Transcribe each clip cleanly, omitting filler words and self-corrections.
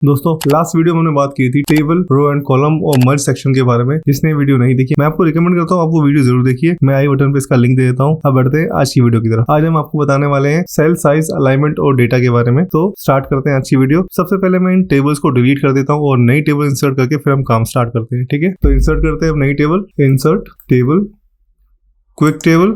दोस्तों last video में हमने बात की थी टेबल, रो एंड कॉलम और मर्ज सेक्शन के बारे में। जिसने वीडियो नहीं देखी मैं आपको रिकमेंड करता हूँ आपको वीडियो जरूर देखिए। मैं आई बटन पे इसका लिंक दे देता हूँ। अब बढ़ते हैं आज की वीडियो की तरफ। आज हम आपको बताने वाले हैं सेल साइज, अलाइनमेंट और डेटा के बारे में। तो स्टार्ट करते हैं आज की वीडियो। सबसे पहले मैं इन टेबल्स को डिलीट कर देता हूँ और नई टेबल इंसर्ट करके फिर हम काम स्टार्ट करते हैं। ठीक है, तो इंसर्ट करते हैं नई table. Insert table, quick table,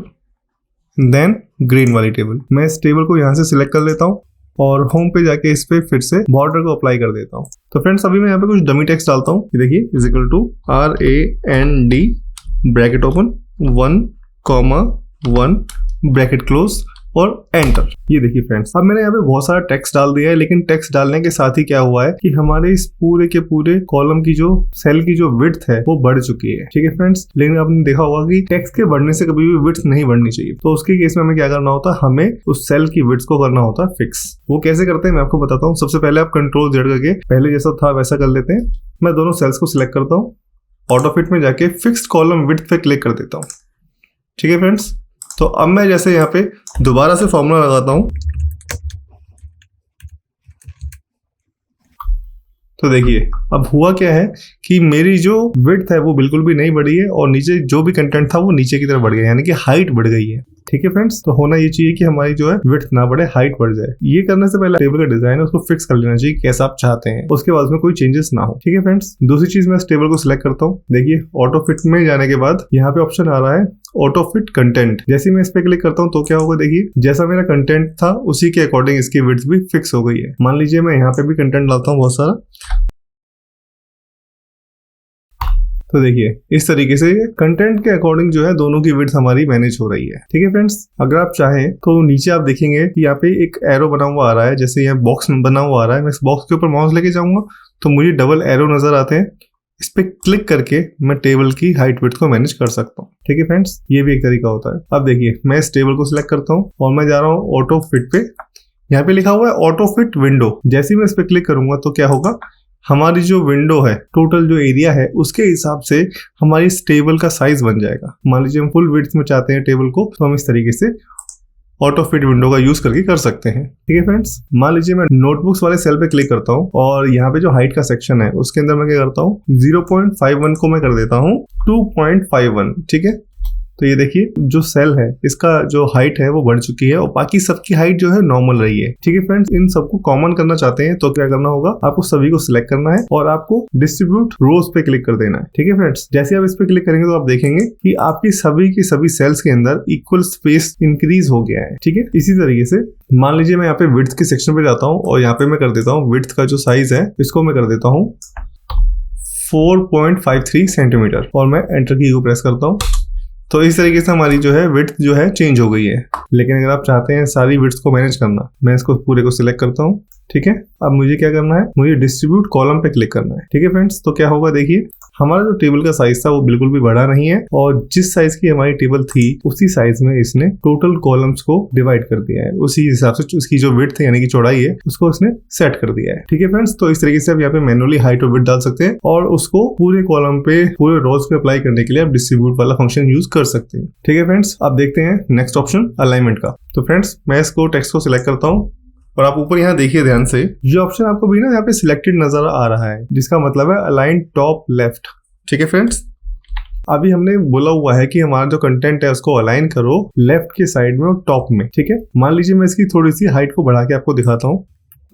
then green वाली टेबल। मैं इस टेबल को यहाँ से सिलेक्ट कर लेता हूँ और होम पे जाके इस पे फिर से बॉर्डर को अप्लाई कर देता हूँ। तो फ्रेंड्स अभी मैं यहाँ पे कुछ डमी टेक्स्ट डालता हूँ। ये देखिए is equal to RAND bracket open 1,1 bracket close और एंटर। ये देखिए फ्रेंड्स अब मैंने यहाँ पे बहुत सारा टेक्स्ट डाल दिया है, लेकिन टेक्स्ट डालने के साथ ही क्या हुआ है कि हमारे इस पूरे के पूरे कॉलम की जो सेल की जो विड्थ है वो बढ़ चुकी है। ठीक है फ्रेंड्स, लेकिन आपने देखा होगा कि टेक्स्ट के बढ़ने से कभी भी विड्थ नहीं बढ़नी चाहिए। तो उसके केस में हमें क्या करना होता है, हमें उस सेल की विड्थ को करना होता है फिक्स। वो कैसे करते हैं मैं आपको बताता हूँ। सबसे पहले आप Ctrl Z करके पहले जैसा था वैसा कर लेते हैं। मैं दोनों सेल्स को सिलेक्ट करता हूँ, ऑटो फिट में जाके फिक्स्ड कॉलम विड्थ पे क्लिक कर देता हूँ। ठीक है फ्रेंड्स, तो अब मैं जैसे यहाँ पे दोबारा से फॉर्मूला लगाता हूं, तो देखिए अब हुआ क्या है कि मेरी जो विड्थ है वो बिल्कुल भी नहीं बढ़ी है और नीचे जो भी कंटेंट था वो नीचे की तरफ बढ़ गया, यानी कि हाइट बढ़ गई है। ठीक है फ्रेंड्स, तो होना ये चाहिए कि हमारी जो है विड्थ ना बढ़े, हाइट बढ़ जाए। ये करने से पहले टेबल का डिजाइन है उसको फिक्स कर लेना चाहिए कैसा आप चाहते हैं, उसके बाद में कोई चेंजेस ना हो। ठीक है फ्रेंड्स, दूसरी चीज मैं इस टेबल को सिलेक्ट करता हूँ। देखिए ऑटो फिट में जाने के बाद यहाँ पे ऑप्शन आ रहा है ऑटो फिट कंटेंट। जैसे मैं इस पे क्लिक करता हूँ तो क्या होगा, देखिए जैसा मेरा कंटेंट था उसी के अकॉर्डिंग इसकी विड्थ भी फिक्स हो गई है। मान लीजिए मैं यहाँ पे भी कंटेंट डालता हूँ बहुत सारा, तो देखिए इस तरीके से कंटेंट के अकॉर्डिंग जो है दोनों की विड्थ हमारी मैनेज हो रही है। ठीक है फ्रेंड्स, अगर आप चाहें तो नीचे आप देखेंगे कि यहाँ पे एक एरो बना हुआ आ रहा है, जैसे यहाँ बॉक्स बना हुआ आ रहा है। मैं इस बॉक्स के ऊपर माउस लेके जाऊंगा तो मुझे डबल एरो नजर आते हैं। इस पे क्लिक करके मैं टेबल की हाइट विड्थ को मैनेज कर सकता हूँ। ठीक है फ्रेंड्स, ये भी एक तरीका होता है। अब देखिए मैं इस टेबल को सिलेक्ट करता हूँ और मैं जा रहा हूँ ऑटो फिट पे। यहाँ पे लिखा हुआ है ऑटो फिट विंडो। जैसे ही मैं इस पे क्लिक करूंगा तो क्या होगा, हमारी जो विंडो है, टोटल जो एरिया है उसके हिसाब से हमारी इस टेबल का साइज बन जाएगा। मान लीजिए हम फुल विड्थ में चाहते हैं टेबल को, तो हम इस तरीके से ऑटो फिट विंडो का यूज करके कर सकते हैं। ठीक है फ्रेंड्स, मान लीजिए मैं नोटबुक्स वाले सेल पे क्लिक करता हूँ और यहाँ पे जो हाइट का सेक्शन है उसके अंदर मैं क्या करता हूँ, 0.51 को मैं कर देता हूँ 2.51। ठीक है, तो ये देखिए जो सेल है इसका जो हाइट है वो बढ़ चुकी है और बाकी सबकी हाइट जो है नॉर्मल रही है। ठीक है फ्रेंड्स, इन सबको कॉमन करना चाहते हैं तो क्या करना होगा, आपको सभी को सिलेक्ट करना है और आपको डिस्ट्रीब्यूट रोज पे क्लिक कर देना है। ठीक है फ्रेंड्स, जैसे आप इस पे क्लिक करेंगे तो आप देखेंगे कि आपकी सभी की सभी सेल्स के अंदर इक्वल स्पेस इंक्रीज हो गया है। ठीक है, इसी तरीके से मान लीजिए मैं यहाँ पे विड्थ के सेक्शन पे जाता हूँ और यहाँ पे मैं कर देता हूँ विड्थ का जो साइज है इसको मैं कर देता हूँ 4.53 सेंटीमीटर और मैं एंटर की को प्रेस करता हूँ। तो इस तरीके से हमारी जो है विड्थ जो है चेंज हो गई है। लेकिन अगर आप चाहते हैं सारी विड्थ को मैनेज करना, मैं इसको पूरे को सिलेक्ट करता हूँ। ठीक है, अब मुझे क्या करना है, मुझे डिस्ट्रीब्यूट कॉलम पे क्लिक करना है। ठीक है फ्रेंड्स, तो क्या होगा, देखिए हमारा जो टेबल का साइज था वो बिल्कुल भी बढ़ा नहीं है और जिस साइज की हमारी टेबल थी उसी साइज में इसने टोटल कॉलम्स को डिवाइड कर दिया है। उसी हिसाब से उसकी जो विड्थ है यानी कि चौड़ाई है उसको उसने सेट कर दिया है। ठीक है फ्रेंड्स, तो इस तरीके से आप यहाँ पे मैनुअली हाइट और विड्थ डाल सकते हैं और उसको पूरे कॉलम पे, पूरे रोज पे अप्लाई करने के लिए आप डिस्ट्रीब्यूट वाला फंक्शन यूज कर सकते हैं। ठीक है फ्रेंड्स, अब देखते हैं नेक्स्ट ऑप्शन अलाइनमेंट का। तो फ्रेंड्स मैं इसको टेक्स्ट को सिलेक्ट करता हूँ और आप ऊपर यहाँ देखिए ध्यान से, ये ऑप्शन आपको भी ना यहाँ पे सिलेक्टेड नजर आ रहा है जिसका मतलब है अलाइन टॉप लेफ्ट। ठीक है फ्रेंड्स, अभी हमने बोला हुआ है कि हमारा जो कंटेंट है उसको अलाइन करो लेफ्ट के साइड में और टॉप में। ठीक है, मान लीजिए मैं इसकी थोड़ी सी हाइट को बढ़ा के आपको दिखाता हूँ।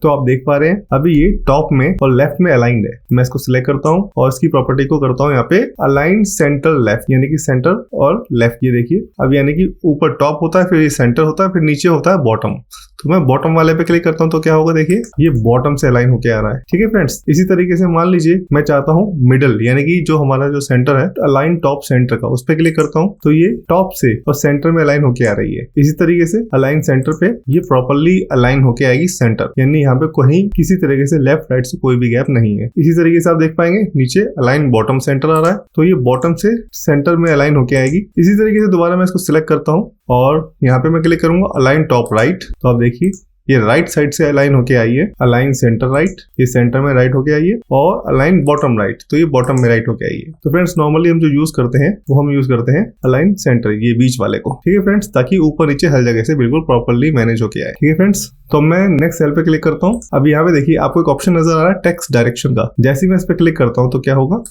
तो आप देख पा रहे हैं अभी ये टॉप में और लेफ्ट में अलाइंड है। मैं इसको सिलेक्ट करता हूँ और इसकी प्रॉपर्टी को करता हूँ यहाँ पे अलाइन सेंटर लेफ्ट, यानी कि सेंटर और लेफ्ट। ये देखिए अब यानी कि ऊपर टॉप होता है, फिर ये सेंटर होता है, फिर नीचे होता है बॉटम। तो मैं बॉटम वाले पे क्लिक करता हूँ तो क्या होगा, देखिए ये बॉटम से अलाइन होके आ रहा है। ठीक है फ्रेंड्स, इसी तरीके से मान लीजिए मैं चाहता हूँ मिडल, यानी कि जो हमारा जो सेंटर है अलाइन टॉप सेंटर का, उस पे क्लिक करता हूँ तो ये टॉप से और सेंटर में अलाइन होके आ रही है। इसी तरीके से अलाइन सेंटर पे ये प्रॉपर्ली अलाइन होके आएगी सेंटर, यानी यहाँ पे कहीं किसी तरीके से लेफ्ट राइट से कोई भी गैप नहीं है। इसी तरीके से आप देख पाएंगे नीचे अलाइन बॉटम सेंटर आ रहा है तो ये बॉटम से सेंटर में अलाइन होके आएगी। इसी तरीके से दोबारा मैं इसको सिलेक्ट करता हूँ और यहाँ पे मैं क्लिक करूंगा अलाइन टॉप राइट, तो आप देखिए ये राइट साइड से अलाइन होके आई है, अलाइन सेंटर राइट, ये सेंटर में राइट होके आई है, और अलाइन बॉटम राइट, तो ये बॉटम में राइट होके आई है। तो फ्रेंड्स नॉर्मली हम जो यूज करते हैं वो हम यूज करते हैं अलाइन सेंटर, ये बीच वाले को, ठीक है फ्रेंड्स, ताकि ऊपर नीचे हर जगह से बिल्कुल प्रॉपर्ली मैनेज होके आए, ठीक है फ्रेंड्स। तो मैं नेक्स्ट सेल पे क्लिक करता हूँ। अब यहाँ पे देखिए आपको एक ऑप्शन नजर आ रहा है टेक्स्ट डायरेक्शन का। जैसे ही मैं इस पे क्लिक करता हूँ तो क्या होगा,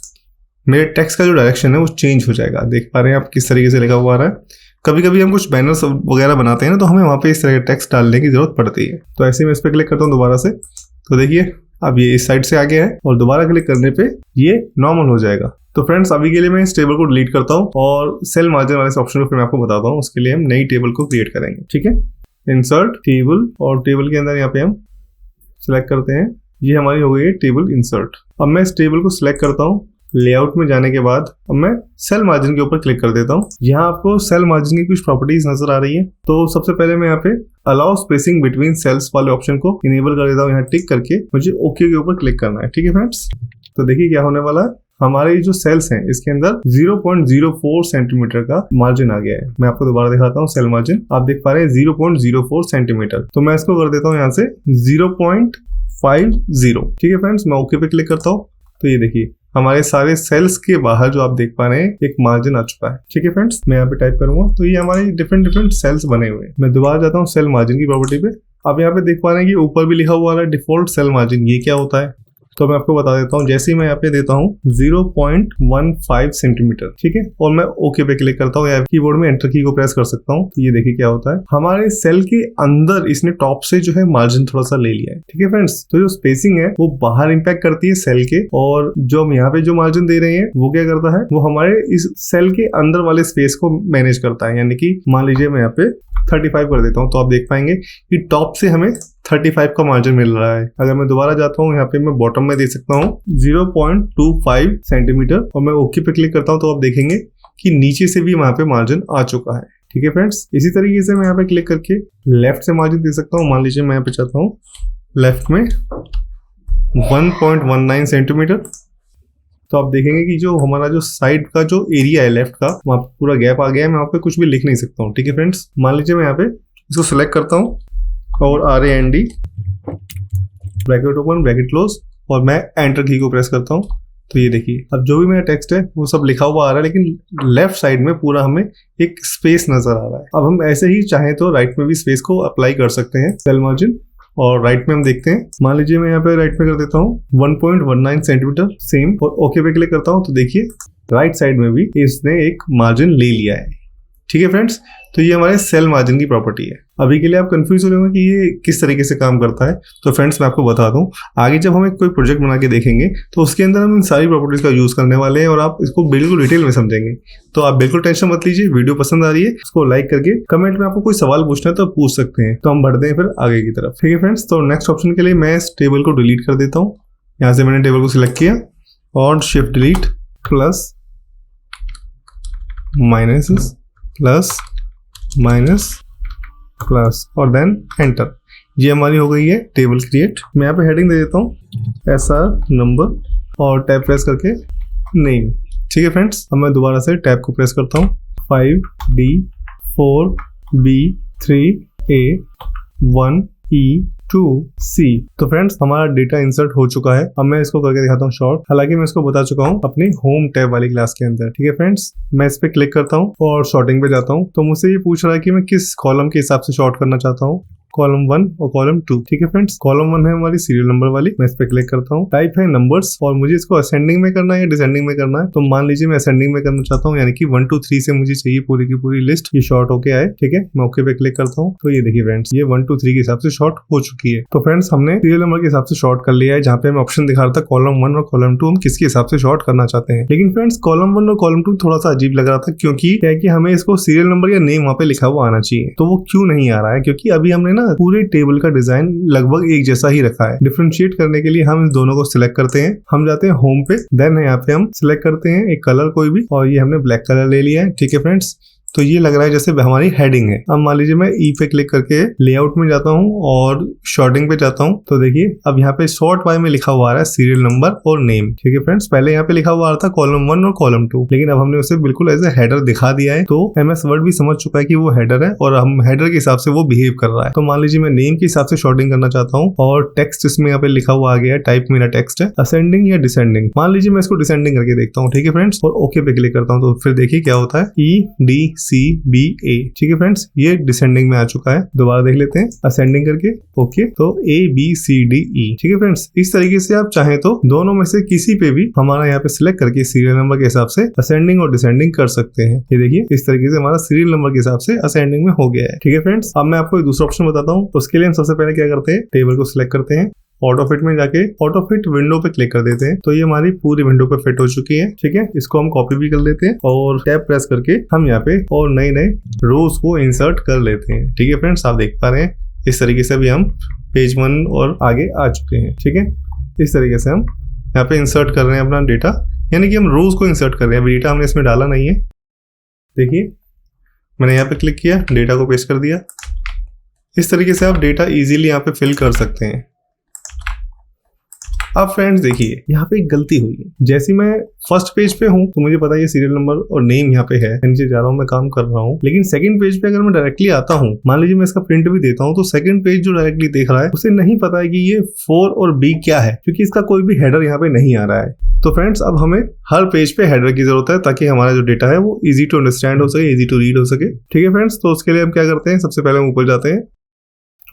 मेरे टेक्स्ट का जो डायरेक्शन है वो चेंज हो जाएगा। देख पा रहे हैं आप किस तरीके से लिखा हुआ आ रहा है। कभी कभी हम कुछ बैनर्स वगैरह बनाते हैं ना, तो हमें वहाँ पे इस तरह का टेक्स्ट डालने की जरूरत पड़ती है। तो ऐसे में इस पे क्लिक करता हूँ दोबारा से, तो देखिए अब ये इस साइड से आ गया है, और दोबारा क्लिक करने पे ये नॉर्मल हो जाएगा। तो फ्रेंड्स अभी के लिए मैं इस टेबल को डिलीट करता हूँ और सेल मार्जिन वाले ऑप्शन को फिर मैं आपको बताता हूँ। उसके लिए हम नई टेबल को क्रिएट करेंगे, ठीक है। इंसर्ट टेबल, और टेबल के अंदर यहाँ पे हम सिलेक्ट करते हैं, ये हमारी हो गई है टेबल इंसर्ट। अब मैं इस टेबल को सिलेक्ट करता हूँ। लेआउट में जाने के बाद अब मैं सेल मार्जिन के ऊपर क्लिक कर देता हूँ। यहाँ आपको सेल मार्जिन की कुछ प्रॉपर्टीज नजर आ रही है। तो सबसे पहले मैं यहाँ पे अलाउ स्पेसिंग बिटवीन सेल्स वाले ऑप्शन को इनेबल कर देता हूँ। यहाँ टिक करके मुझे ओके के ऊपर क्लिक करना है, ठीक है फ्रेंड्स। तो देखिए क्या होने वाला है, हमारे जो सेल्स हैं इसके अंदर 0.04 सेंटीमीटर का मार्जिन आ गया है। मैं आपको दोबारा दिखाता हूँ सेल मार्जिन, आप देख पा रहे हैं 0.04 सेंटीमीटर। तो मैं इसको कर देता हूँ यहाँ से 0.50, ठीक है फ्रेंड्स। मैं ओके पे क्लिक करता हूँ, तो ये देखिए हमारे सारे सेल्स के बाहर जो आप देख पा रहे हैं एक मार्जिन आ चुका है, ठीक है फ्रेंड्स। मैं यहाँ पे टाइप करूंगा तो ये हमारे डिफरेंट सेल्स बने हुए हैं। मैं दोबारा जाता हूँ सेल मार्जिन की प्रॉपर्टी पे। अब यहाँ पे देख पा रहे हैं कि ऊपर भी लिखा हुआ है डिफॉल्ट सेल मार्जिन। ये क्या होता है, तो मैं आपको बता देता हूँ। जैसे ही मैं यहाँ पे देता हूँ 0.15 सेंटीमीटर, ठीक है, और मैं ओके पे क्लिक करता हूँ या कीबोर्ड में एंटर की को प्रेस कर सकता हूँ। तो ये देखिए क्या होता है, हमारे सेल के अंदर इसने टॉप से जो है मार्जिन थोड़ा सा ले लिया है, ठीक है फ्रेंड्स। तो जो स्पेसिंग है वो बाहर इंपैक्ट करती है सेल के, और जो हम यहाँ पे जो मार्जिन दे रहे हैं वो क्या करता है, वो हमारे इस सेल के अंदर वाले स्पेस को मैनेज करता है। यानी कि मान लीजिए मैं यहाँ पे 35 कर देता हूँ, तो आप देख पाएंगे कि टॉप से हमें 35 का मार्जिन मिल रहा है। अगर मैं दोबारा जाता हूँ यहाँ पे मैं बॉटम में दे सकता हूँ 0.25 सेंटीमीटर, और मैं ओके पे क्लिक करता हूँ, तो आप देखेंगे कि नीचे से भी वहां पे मार्जिन आ चुका है, ठीक है फ्रेंड्स। इसी तरीके से मैं यहाँ पे क्लिक करके लेफ्ट से मार्जिन दे सकता हूँ। मान लीजिए मैं यहाँ पे चाहता हूँ लेफ्ट में 1.19 सेंटीमीटर, तो आप देखेंगे कि जो हमारा जो साइड का जो एरिया है लेफ्ट का, वहाँ पे पूरा गैप आ गया है। मैं वहाँ पे कुछ भी लिख नहीं सकता हूँ, ठीक है फ्रेंड्स। मान लीजिए मैं यहाँ पे इसको सिलेक्ट करता हूँ और RAND bracket open bracket close, और मैं एंटर की को प्रेस करता हूँ। तो ये देखिए अब जो भी मेरा टेक्स्ट है वो सब लिखा हुआ आ रहा है, लेकिन लेफ्ट साइड में पूरा हमें एक स्पेस नजर आ रहा है। अब हम ऐसे ही चाहें तो राइट में भी स्पेस को अप्लाई कर सकते हैं सेल मार्जिन, और राइट में हम देखते हैं। मान लीजिए मैं यहाँ पे राइट में कर देता हूँ 1.19 सेंटीमीटर सेम, और ओके पे क्लिक करता हूँ। तो देखिए राइट साइड में भी इसने एक मार्जिन ले लिया है, ठीक है फ्रेंड्स। तो ये हमारे सेल मार्जिन की प्रॉपर्टी है। अभी के लिए आप कंफ्यूज हो रहे होंगे कि ये किस तरीके से काम करता है। तो फ्रेंड्स मैं आपको बता दूं, आगे जब हम एक कोई प्रोजेक्ट बना के देखेंगे तो उसके अंदर हम इन सारी प्रॉपर्टीज का यूज करने वाले हैं, और आप इसको बिल्कुल डिटेल में समझेंगे। तो आप बिल्कुल टेंशन मत लीजिए। वीडियो पसंद आ रही है उसको लाइक करके कमेंट में आपको कोई सवाल पूछना है तो पूछ सकते हैं। तो हम बढ़ते हैं फिर आगे की तरफ, ठीक है फ्रेंड्स। तो नेक्स्ट ऑप्शन के लिए मैं इस टेबल को डिलीट कर देता हूँ। यहाँ से मैंने टेबल को सिलेक्ट किया और shift delete plus minus plus और देन एंटर। ये हमारी हो गई है टेबल क्रिएट। मैं यहाँ पे हेडिंग दे देता हूँ SR नंबर और टैब प्रेस करके नेम, ठीक है फ्रेंड्स। अब मैं दोबारा से टैब को प्रेस करता हूँ 5D 4B 3A 1E 2C। तो फ्रेंड्स हमारा डेटा इंसर्ट हो चुका है। अब मैं इसको करके दिखाता हूँ शॉर्ट। हालांकि मैं इसको बता चुका हूँ अपनी होम टैब वाली क्लास के अंदर, ठीक है फ्रेंड्स। मैं इस पे क्लिक करता हूँ और शॉर्टिंग पे जाता हूँ। तो मुझसे ये पूछ रहा है कि मैं किस कॉलम के हिसाब से शॉर्ट करना चाहता हूँ, कॉलम 1 और कॉलम 2, ठीक है फ्रेंड्स। कॉलम 1 है हमारी सीरियल नंबर वाली, मैं इस पे क्लिक करता हूँ। टाइप है नंबर्स, और मुझे इसको असेंडिंग में करना है या डिसेंडिंग में करना है। तो मान लीजिए मैं असेंडिंग में करना चाहता हूँ, यानी कि 1 2 3 से मुझे चाहिए पूरी की पूरी लिस्ट ये शॉर्ट होके आए, ठीक है। मैं ओके पे क्लिक करता हूँ। तो ये देखिए फ्रेंड्स ये 1 2 3 के हिसाब से शॉर्ट हो चुकी है। तो फ्रेंड्स हमने सीरियल नंबर के हिसाब से शॉर्ट कर लिया है, जहाँ पे हमें ऑप्शन दिखा रहा था कॉलम 1 और कॉलम 2 हम किसके हिसाब से शॉर्ट करना चाहते हैं। लेकिन फ्रेंड्स कॉलम 1 और कॉलम 2 थोड़ा सा अजीब लग रहा था, क्योंकि क्या है कि हमें इसको सीरियल नंबर या नेम वहाँ पे लिखा हुआ आना चाहिए। तो वो क्यों नहीं आ रहा है, क्योंकि अभी हमने ना पूरे टेबल का डिजाइन लगभग एक जैसा ही रखा है। डिफरेंशिएट करने के लिए हम इस दोनों को सिलेक्ट करते हैं। हम जाते हैं होम पे, देन यहाँ पे हम सिलेक्ट करते हैं एक कलर कोई भी, और ये हमने ब्लैक कलर ले लिया है, ठीक है फ्रेंड्स। तो ये लग रहा है जैसे हमारी हेडिंग है। अब मान लीजिए मैं ई पे क्लिक करके लेआउट में जाता हूँ और शॉर्टिंग पे जाता हूँ, तो देखिए अब यहाँ पे शॉर्ट बाय में लिखा हुआ आ रहा है सीरियल नंबर और नेम। ठीक है फ्रेंड्स, पहले यहाँ पे लिखा हुआ आ रहा था कॉलम 1 और कॉलम 2, लेकिन अब हमने उसे बिल्कुल एज ए हेडर दिखा दिया है। तो MS वर्ड भी समझ चुका है कि वो हेडर है और हम हेडर के हिसाब से वो बिहेव कर रहा है। तो मान लीजिए मैं नेम के हिसाब से शॉर्टिंग करना चाहता हूँ और टेक्स्ट इसमें यहाँ पे लिखा हुआ आ गया है, टाइप मेरा टेक्स्ट है असेंडिंग या डिसेंडिंग। मान लीजिए मैं इसको डिसेंडिंग करके देखता हूँ। ठीक है फ्रेंड्स, और ओके पे क्लिक करता हूँ तो फिर देखिए क्या होता है, EDCBA। ठीक है फ्रेंड्स, ये डिसेंडिंग में आ चुका है। दोबारा देख लेते हैं असेंडिंग करके, ओके, तो ABCDE। ठीक है फ्रेंड्स, इस तरीके से आप चाहें तो दोनों में से किसी पे भी हमारा यहाँ पे सिलेक्ट करके सीरियल नंबर के हिसाब से असेंडिंग और डिसेंडिंग कर सकते हैं। ये देखिए इस तरीके से हमारा सीरियल नंबर के हिसाब से असेंडिंग में हो गया है। ठीक है फ्रेंड्स, अब मैं आपको एक दूसरा ऑप्शन बताता हूँ। उसके लिए हम सबसे पहले क्या करते हैं, टेबल को सिलेक्ट करते हैं, ऑटो फिट में जाके ऑटो फिट विंडो पे क्लिक कर देते हैं। तो ये हमारी पूरी विंडो पे फिट हो चुकी है। ठीक है, इसको हम कॉपी भी कर लेते हैं और टैब प्रेस करके हम यहाँ पे और नए नए रोज को इंसर्ट कर लेते हैं। ठीक है फ्रेंड्स, आप देख पा रहे हैं इस तरीके से भी हम पेज 1 और आगे आ चुके हैं। ठीक है, इस तरीके से हम यहाँ पे इंसर्ट कर रहे हैं अपना डेटा, यानी कि हम रोज को इंसर्ट कर रहे हैं। डेटा हमने इसमें डाला नहीं है। देखिए मैंने यहाँ पे क्लिक किया, डेटा को पेस्ट कर दिया। इस तरीके से आप डेटा इजीली यहाँ पे फिल कर सकते हैं। अब फ्रेंड्स देखिए यहाँ पे एक गलती हुई है। जैसे मैं फर्स्ट पेज पे हूँ तो मुझे पता है ये सीरियल नंबर और नेम यहाँ पे है, नीचे जा रहा हूँ, मैं काम कर रहा हूँ। लेकिन सेकंड पेज पे अगर मैं डायरेक्टली आता हूँ, मान लीजिए मैं इसका प्रिंट भी देता हूँ, तो सेकंड पेज जो डायरेक्टली देख रहा है उसे नहीं पता है कि ये 4 और B क्या है, क्योंकि इसका कोई भी हेडर यहाँ पे नहीं आ रहा है। तो फ्रेंड्स अब हमें हर पेज पे हेडर की जरूरत है ताकि हमारा जो डेटा है वो इजी टू अंडरस्टैंड हो सके, इजी टू रीड हो सके। ठीक है फ्रेंड्स, तो उसके लिए हम क्या करते हैं, सबसे पहले हम ऊपर जाते हैं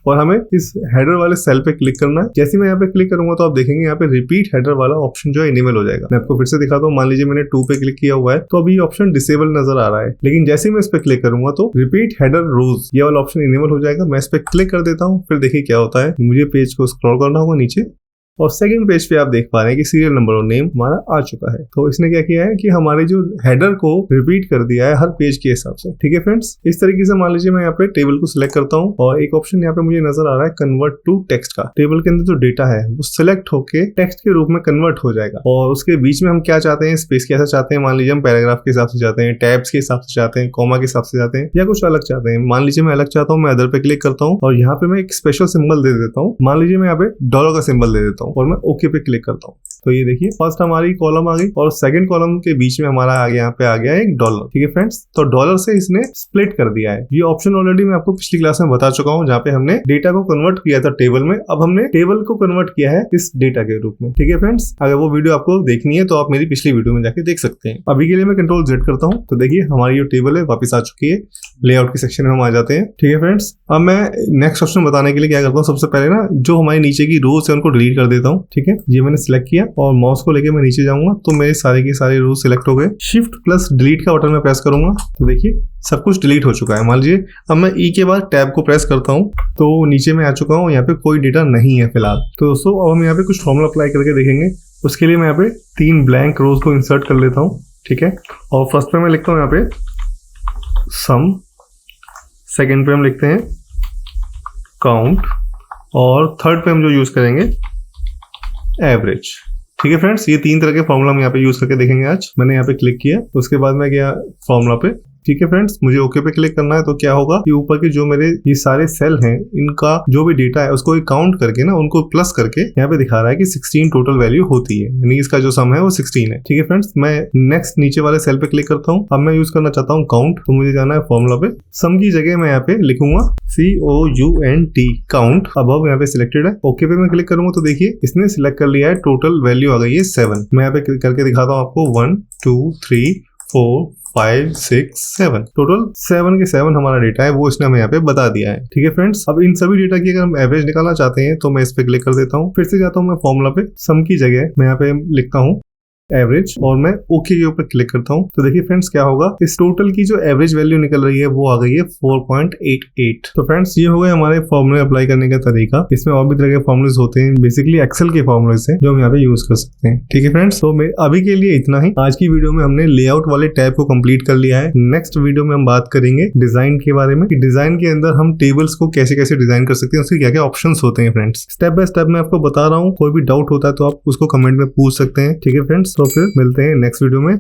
और हमें इस हेडर वाले सेल पे क्लिक करना है। जैसे मैं यहाँ पे क्लिक करूंगा तो आप देखेंगे यहाँ पे रिपीट हेडर वाला ऑप्शन जो है इनेबल हो जाएगा। मैं आपको फिर से दिखाता हूँ। मान लीजिए मैंने 2 पे क्लिक किया हुआ है तो अभी ये ऑप्शन डिसेबल नजर आ रहा है, लेकिन जैसे ही मैं इस पे क्लिक करूंगा तो रिपीट हेडर रोज ये वाला ऑप्शन इनेबल हो जाएगा। मैं इस पे क्लिक कर देता हूँ, फिर देखिए क्या होता है, मुझे पेज को स्क्रॉल करना होगा नीचे और सेकंड पेज पे आप देख पा रहे हैं कि सीरियल नंबर और नेम हमारा आ चुका है। तो इसने क्या किया है कि हमारे जो हेडर को रिपीट कर दिया है हर पेज के हिसाब से। ठीक है फ्रेंड्स, इस तरीके से मान लीजिए मैं यहाँ पे टेबल को सिलेक्ट करता हूँ और एक ऑप्शन यहाँ पे मुझे नजर आ रहा है कन्वर्ट टू टेक्स्ट का। टेबल के अंदर जो डेटा है वो सिलेक्ट होके टेक्स्ट के रूप में कन्वर्ट हो जाएगा और उसके बीच में हम क्या चाहते हैं, स्पेस कैसा चाहते हैं। मान लीजिए हम पैराग्राफ के हिसाब से चाहते हैं, टैब्स के हिसाब से चाहते हैं, कॉमा के हिसाब से चाहते हैं या कुछ अलग चाहते हैं। मान लीजिए मैं अलग चाहता हूँ, मैं अदर पे क्लिक करता हूँ और यहाँ पे मैं एक स्पेशल सिंबल दे देता हूँ। मान लीजिए मैं यहाँ पे डॉलर का सिंबल दे देता हूँ और मैं ओके पे क्लिक करता हूँ। तो ये देखिए फर्स्ट हमारी कॉलम आ गई और सेकंड कॉलम के बीच में हमारा आ गया, यहाँ पे आ गया एक डॉलर। ठीक है फ्रेंड्स, तो डॉलर से इसने स्प्लिट कर दिया है। ये ऑप्शन ऑलरेडी मैं आपको पिछली क्लास में बता चुका हूँ, जहाँ पे हमने डेटा को कन्वर्ट किया था टेबल में। अब हमने टेबल को कन्वर्ट किया है इस डेटा के रूप में। ठीक है फ्रेंड्स, अगर वो वीडियो आपको देखनी है तो आप मेरी पिछली वीडियो में जाके देख सकते हैं। अभी के लिए मैं कंट्रोल Z करता हूँ तो देखिए हमारी जो टेबल है वापस आ चुकी है। लेआउट के सेक्शन में हम आ जाते हैं। ठीक है फ्रेंड्स, अब मैं नेक्स्ट ऑप्शन बताने के लिए क्या करता हूँ, सबसे पहले ना जो हमारे नीचे की रोज है उनको डिलीट कर देता हूँ। ठीक है, ये मैंने सिलेक्ट किया और माउस को लेके मैं नीचे जाऊंगा तो मेरे सारे के सारे रोज सिलेक्ट हो गए। शिफ्ट प्लस डिलीट का बटन मैं प्रेस करूंगा तो देखिए सब कुछ डिलीट हो चुका है। मान लीजिए अब मैं ई के बाद टैब को प्रेस करता हूँ तो नीचे में आ चुका हूँ, यहाँ पे कोई डेटा नहीं है फिलहाल। तो दोस्तों अब हम यहाँ पे कुछ फॉर्मूला अप्लाई करके देखेंगे। उसके लिए मैं यहाँ पे 3 ब्लैंक रोज को इंसर्ट कर लेता हूँ। ठीक है, और फर्स्ट पे मैं लिखता हूँ यहाँ पे सम, सेकेंड पे हम लिखते हैं काउंट और थर्ड पे हम जो यूज करेंगे एवरेज। ठीक है फ्रेंड्स, ये 3 तरह के फॉर्मूला हम यहाँ पे यूज करके देखेंगे आज। मैंने यहाँ पे क्लिक किया, उसके बाद मैं गया फॉर्मूला पे। ठीक है फ्रेंड्स, मुझे ओके पे क्लिक करना है तो क्या होगा कि ऊपर के जो मेरे ये सारे सेल हैं इनका जो भी डेटा है उसको काउंट करके ना उनको प्लस करके यहाँ पे दिखा रहा है कि 16 टोटल वैल्यू होती है, यानी इसका जो सम है वो 16 है। ठीक है फ्रेंड्स, मैं नेक्स्ट नीचे वाले सेल पे क्लिक करता हूँ। अब मैं यूज करना चाहता हूँ काउंट, तो मुझे जाना है फॉर्मूला पे। सम की जगह मैं यहाँ पे लिखूंगा COUNT काउंट। अब यहाँ पे सिलेक्टेड है, ओके पे मैं क्लिक करूंगा तो देखिए इसने सिलेक्ट कर लिया है, टोटल वैल्यू आ गई है 7। मैं यहाँ पे करके दिखाता हूँ आपको 1 2 3 4 5 6 7 टोटल 7 के 7 हमारा डेटा है वो इसने हमें यहाँ पे बता दिया है। ठीक है फ्रेंड्स, अब इन सभी डेटा की अगर हम एवरेज निकालना चाहते हैं तो मैं इस पे क्लिक कर देता हूँ। फिर से जाता हूँ मैं फॉर्मूला पे, सम की जगह मैं यहाँ पे लिखता हूँ एवरेज और मैं ओके के ऊपर क्लिक करता हूँ तो देखिए फ्रेंड्स क्या होगा, इस टोटल की जो एवरेज वैल्यू निकल रही है वो आ गई है 4.88। तो फ्रेंड्स ये हो गए हमारे फॉर्मूले अप्लाई करने का तरीका। इसमें और भी तरह के फॉर्मूलेस होते हैं, बेसिकली एक्सेल के फॉर्मूलेस हैं जो हम यहाँ पे यूज कर सकते हैं। ठीक है फ्रेंड्स, तो अभी के लिए इतना ही। आज की वीडियो में हमने लेआउट वाले टैब को कंप्लीट कर लिया है। नेक्स्ट वीडियो में हम बात करेंगे डिजाइन के बारे में, कि डिजाइन के अंदर हम टेबल्स को कैसे कैसे डिजाइन कर सकते हैं, उसके क्या क्या ऑप्शन होते हैं। फ्रेंड्स स्टेप बाय स्टेप मैं आपको बता रहा हूँ, कोई भी डाउट होता है तो आप उसको कमेंट में पूछ सकते हैं। ठीक है फ्रेंड्स, तो फिर मिलते हैं नेक्स्ट वीडियो में।